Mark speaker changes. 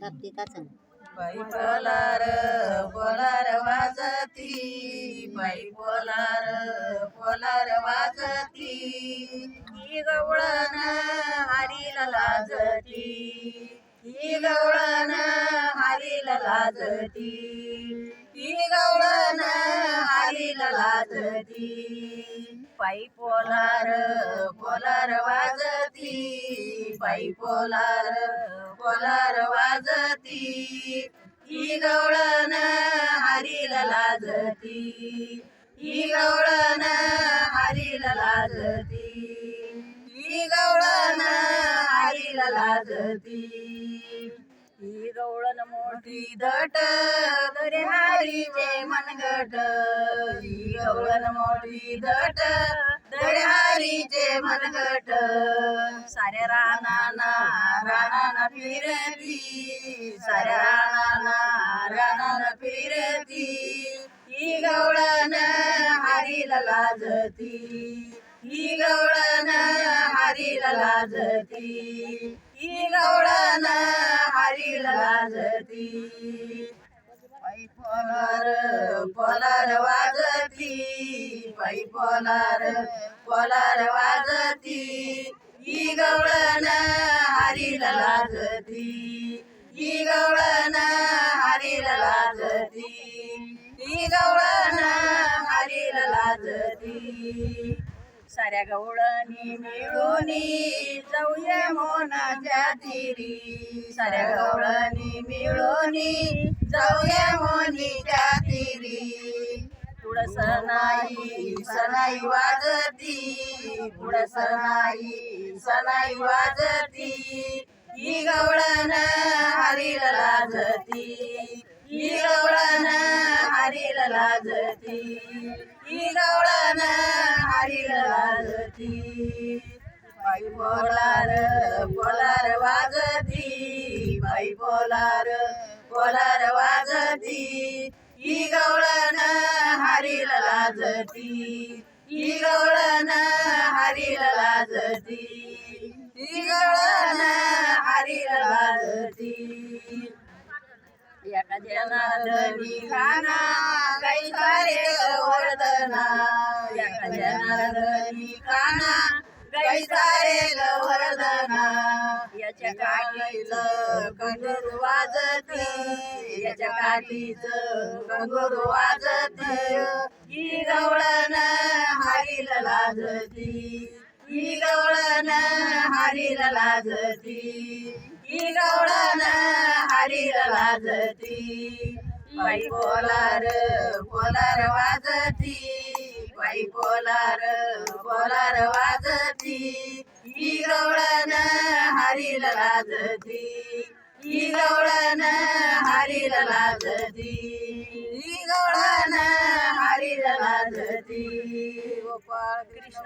Speaker 1: बाई polar polar वाजती, बाई polar polar वाजती, ही गवळण हरीला लाजती, ही गवळण हरीला लाजती, ही गवळण हरीला लाजती, बाई पोलार पोलार वाजती, बाई पोलार पोलार वाजती, ही गवळण हरीला लाजती, ही गवळण हरीला लाजती, ही गवळण हरीला लाजती, ही गवळण मोठी दट दरे हरीचे मनगट, ही गवळण मोठी दट दरे हरीचे मनगट, साऱ्या रानाना फिरती, साऱ्या रानाना फिरती, ही गवळण हरीला लाजती, ही गवळण हरीला लाजती, ही गवळण हरीला लाजती, बाई पोलार पोलार वाजती, बाई पोलार पोलार वाजती, ही गवळण हरीला लाजती, ही गवळण हरीला लाजती, ही गवळण हरीला लाजती, साऱ्या गवळणी मिळूनी जाऊया मोनाच्या तीरी, साऱ्या गवळणी मिळूनी जाऊया मोनीच्या तीरी, पुढं सनाई वाजती, पुढं सनाई वाजती, ही गवळण हरीला लाजती, ही गवळण हरीला लाजती, ही गवळण हरीला लाजती, बाई पोलार पोलार वाजती, बाई पोलार पोलार वाजती, ही गवळण हरीला लाजती, ही गवळण हरीला लाजती, ही गवळण हरीला लाजती, एका जनार्दनी खाना काही सारे गोवर्धना, एका जनार्दनी खाना काही सारे गोवर्धना, याच्या काठीचं कंगरू वाजती, याच्या काठीचं कंगरू वाजती, ही गवळण हरीला लाजती, ही गवळण हरीला लाजती, ही गवळण हरीला लाजती, बाई पोलार पोलार वाजती, बाई पोलार पोलार वाजती, ही गवळण हरीला लाजती, ही गवळण हरीला लाजती, ही गवळण हरीला लाजती. गोपाळ कृष्ण